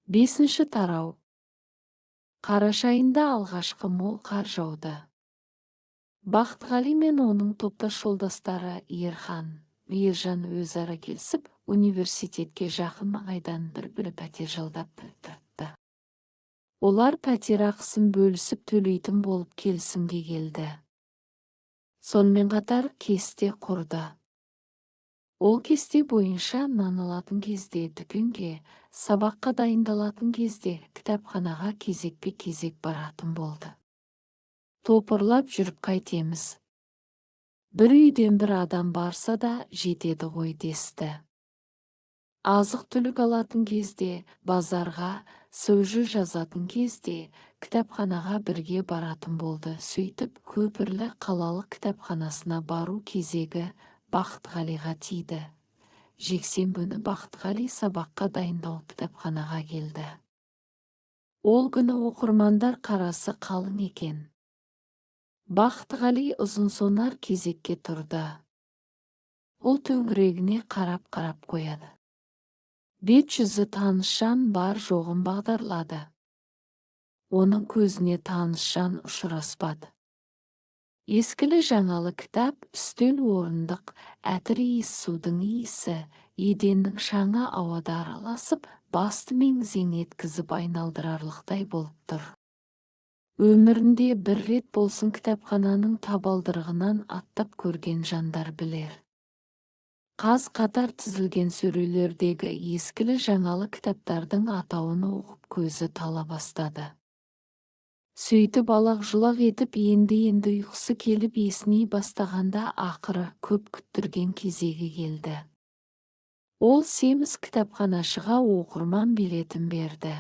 Бесінші тарау. Қараша айында алғашқы мол қар жауды. Бақтығали мен оның топтас жолдастары Ерхан, Ержан өзара келісіп, университетке жақын маңайдан бір пәтер жалдап тұрды. Олар пәтер ақысын бөлісіп төлейтін болып келісімге келді. Сонымен қатар кесте құрды. Ол кесте бойынша нан алатын кезде дүкенге, сабаққа дайындалатын кезде кітапханаға кезекпе-кезек баратын болды. Топырлап жүріп қайтеміз. Бір үйден бір адам барса да жетеді ғой десті. Азық-түлік алатын кезде, базарға, сөжі жазатын кезде кітапханаға бірге баратын болды. Сөйтіп, Көпірлі қалалық кітапханасына бару кезегі Бақтығалиға тиді. Жексенбіні Бақтығали сабаққа дайындал кітапханаға келді. Ол күні оқырмандар қарасы қалың екен. Бақтығали ұзын-сонар кезекке тұрды. Ол төңірегіне қарап қояды. Бет-жүзі таныс жан бар жоғын бағдарлады. Оның көзіне таныс жан ұшыраспады. Ескілі жаңалы кітап, үстел орындық, әтір иіс, судың иісі, еденнің шаңы ауада араласып, басты меңзең еткізіп айналдырарлықтай болып тұр. Өмірінде бір рет болсын кітапхананың табалдырығынан аттап көрген жандар білер. Қаз-қатар тізілген сөрелердегі ескілі жаңалы кітаптардың атауын оқып көзі тала бастады. Сөйтіп алақ-жұлақ етіп енді ұйқысы келіп есіне бастағанда ақыры көп күттірген кезегі келді. Ол семіз кітапханашыға оқырман билетін берді.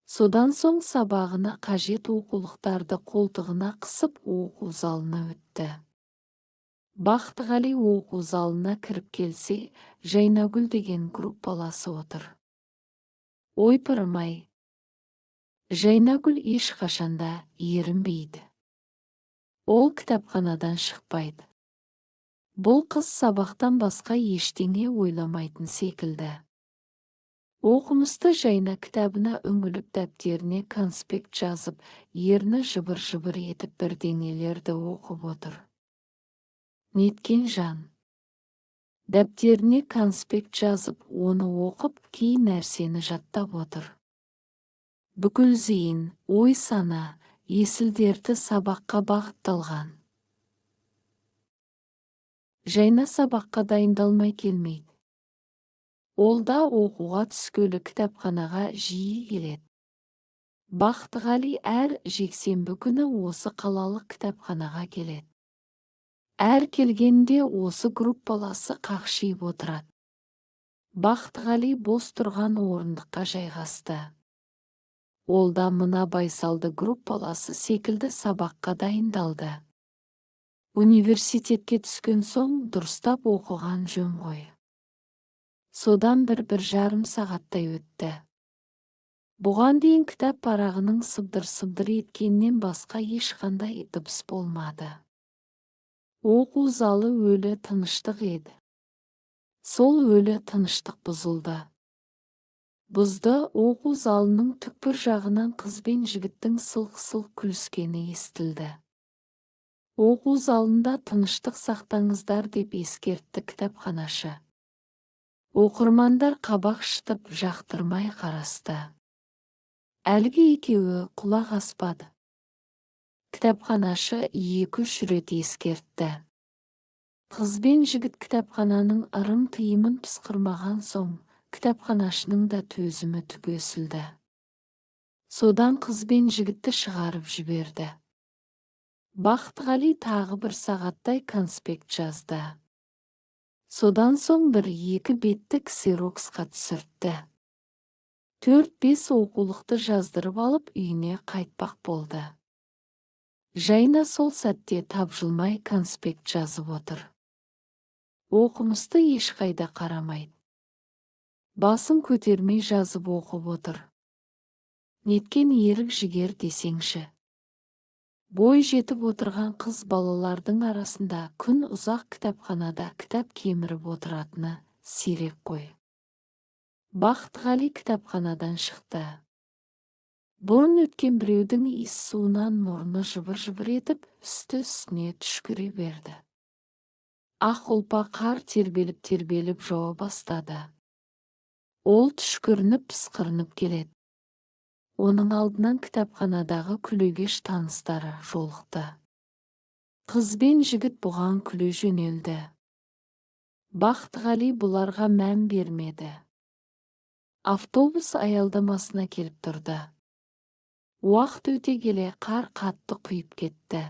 Содан соң сабағына қажет оқулықтарды қолтығына қысып оқу залына өтті. Бақтығали оқу залына кіріп келсе, Жайнагүл деген группаласы отыр. Ойпырмай. Жайнагүл ешқашанда ерінбейді. Ол кітапханадан шықпайды. Бұл қыз сабақтан басқа ештеңе ойламайтын секілді. Оқымысты Жайна кітабына үңіліп дәптеріне конспект жазып, ерні жыбыр-жыбыр етіп бірдеңелерді оқып отыр. Неткен жан. Дәптеріне конспект жазып, оны оқып, кей нәрсені жаттап отыр. Бүкіл зейін, ой-сана, есілдерді сабаққа бағытталған. Жайна сабаққа дайындалмай келмейді. Ол да оқуға түскелі кітапханаға жиі келеді. Бақтығали әр жексенбі күні осы қалалық кітапханаға келеді. Әр келгенде осы группаласы қақшиып отырады. Бақтығали бос тұрған орындыққа жайғасты. Ол да мына байсалды группаласы секілді сабаққа дайындалды. Университетке түскен соң дұрыстап оқыған жөн ғой. Содан бір жарым сағаттай өтті. Бұған дейін кітап парағының сыбдыр-сыбдыр еткеннен басқа ешқандай дыбыс болмады. Оқу залы өлі тыныштық еді. Сол өлі тыныштық бұзылды. Бұзды оқу залының түкпір жағынан қыз бен жігіттің сылқ-сылқ күліскені естілді. Оқу залында тыныштық сақтаңыздар деп ескертті кітапханашы. Оқырмандар қабақ шытып жақтырмай қарасты. Әлгі екеуі құлақ аспады. Кітапханашы 2-3 рет ескертті. Қыз бен жігіт кітапхананың ырым-тыйымын пысқырмаған соң, кітапханашының да төзімі түгесілді. Содан қыз бен жігітті шығарып жіберді. Бақтығали тағы бір сағаттай конспект жазды. Содан соң 1-2 бетті ксероксқа түсіртті. 4-5 оқулықты жаздырып алып үйіне қайтпақ болды. Жайна сол сәтте тапжылмай конспект жазып отыр. Оқымысты ешқайда қарамайды. Басын көтермей жазып оқып отыр. Неткен ерік жігер десеңші. Бой жетіп отырған қыз балалардың арасында күн ұзақ кітапханада кітап кеміріп отыратыны сирек қой. Бақтығали кітапханадан шықты. Бұрын өткен біреудің иіс суынан мұрны жыбыр-жыбыр етіп, үсті-үстіне түшкіре берді. Ақ ұлпа қар тербеліп жауа бастады. Ол түшкірініп пысқырынып келеді. Оның алдынан кітапханадағы күлегеш таныстары жолықты. Қыз бен жігіт бұған күле жөнелді. Бақтығали бұларға мән бермеді. Автобус аялдамасына келіп тұрды. Уақыт өте келе қар қатты құйып кетті.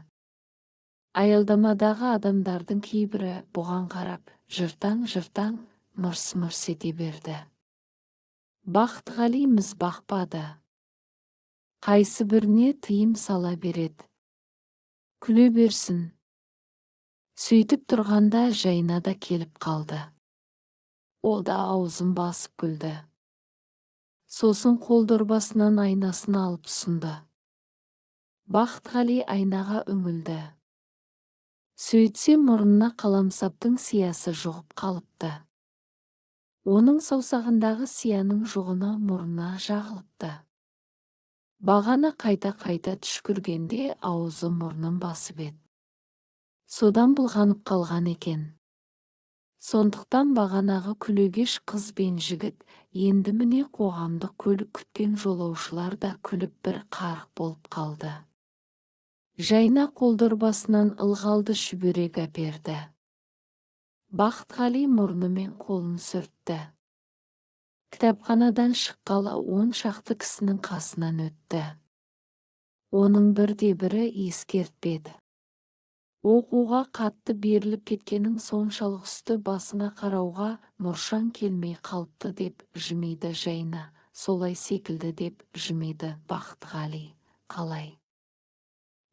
Аялдамадағы адамдардың кейбірі бұған қарап, жыртаң-жыртаң мырс-мырс ете берді. Бақтығали міз бақпады. Қайсы біріне тыйым сала береді. Күле берсін. Сөйтіп тұрғанда Жайна да келіп қалды. Ол да аузын басып күлді. Сосын қолдорбасынан айнасын алып ұсынды. Бақтығали айнаға үңілді. Сөйтсе мұрнына қаламсаптың сиясы жұғып қалыпты. Оның саусағындағы сияның жұғыны мұрнына жағылыпты. Бағана қайта-қайта түшкіргенде аузы мұрнын басып еді. Содан былғанып қалған екен. Сондықтан бағанағы күлегеш қыз бен жігіт енді міне қоғамдық көлік күткен жолаушылар да күліп бір қарық болып қалды. Жайна қолдорбасынан ылғалды шүберек әперді. Бақтығали мұрнымен қолын сүртті. Кітапханадан шыққалы 10 шақты кісінің қасынан өтті. Оның бірде-бірі ескертпеді. Оқуға қатты беріліп кеткенің соншалық үсті басына қарауға мұршаң келмей қалыпты деп жымиды Жайна. Солай секілді деп жымиды Бақтығали. Қалай?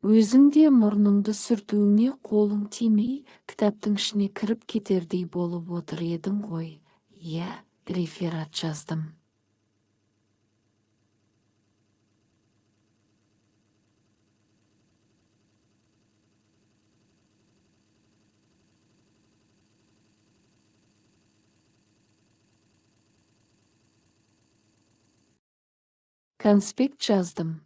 Өзің де мұрныңды сүртуіңе қолың тимей, кітаптың ішіне кіріп кетердей болып отыр едің ғой. Иә, реферат жаздым. Конспект жаздым.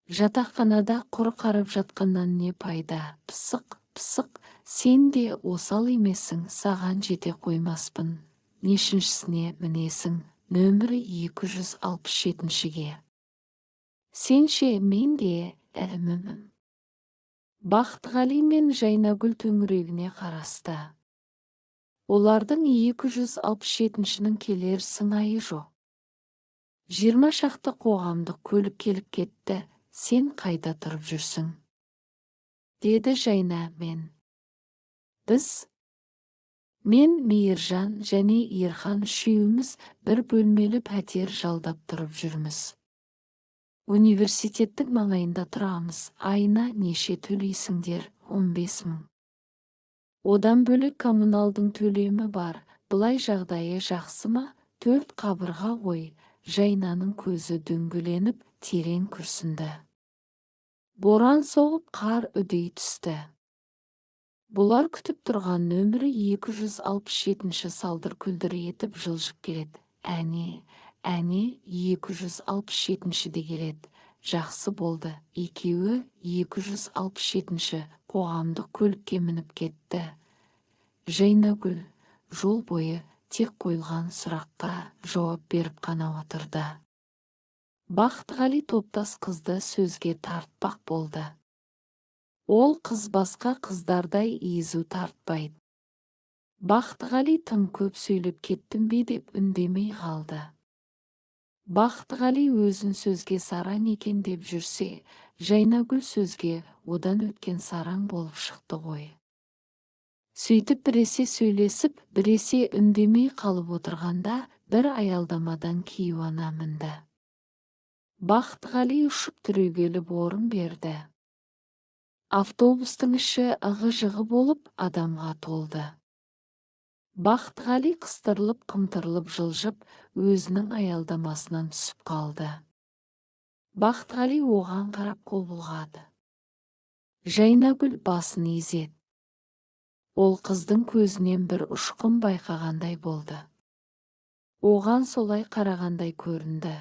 Жатақханада құр қарап жатқаннан не пайда? Пысық, сен де осал емесің, саған жете қоймаспын. Нешіншісіне мінесің? Нөмірі 267-ге. Сен ше, мен де әлімімін. Бақтығали мен Жайнагүл төңірегіне қарасты. Олардың 267-нің келер сыңайы жоқ. 20 шақты қоғамдық көлік келіп кетті. Сен қайда тұрып жүрсің? Деді Жайна. Мен Мейіржан және Ерхан үшеуміз бір бөлмелі пәтер жалдап тұрып жүрміз. Университеттің маңайында тұрамыз. Айына неше төлейсіңдер? 15 000. Одан бөлек коммуналдың төлемі бар. Бұлай жағдайы жақсы ма? 4 қабырға ғой. Жайнаның көзі дөңгеленіп, терең күрсінді. Боран соғып, қар үдей түсті. Бұлар күтіп тұрған нөмірі 267-ші салдыр-күлдір етіп жылжып келеді. Әне, 267-де келеді. Жақсы болды. Екеуі 267-ші қоғамдық көлікке мініп кетті. Жайнагүл жол бойы тек қойылған сұраққа жауап беріп қана отырды. Бақтығали топтас қызды сөзге тартпақ болды. Ол қыз басқа қыздардай езу тартпайды. Бақтығали тым көп сөйлеп кеттім бе деп үндемей қалды. Бақтығали өзін сөзге сараң екен деп жүрсе, Жайнагүл сөзге одан өткен сараң болып шықты ғой. Сөйтіп біресе сөйлесіп, біресе үндемей қалып отырғанда бір аялдамадан кейуана мінді. Бақтығали ұшып түрегеліп орын берді. Автобустың іші ығы-жығы болып адамға толды. Бақтығали қыстырылып, қымтырылып жылжып, өзінің аялдамасынан түсіп қалды. Бақтығали оған қарап қол бұлғады. Жайнагүл басын изеді. Ол қыздың көзінен бір ұшқын байқағандай болды. Оған солай қарағандай көрінді.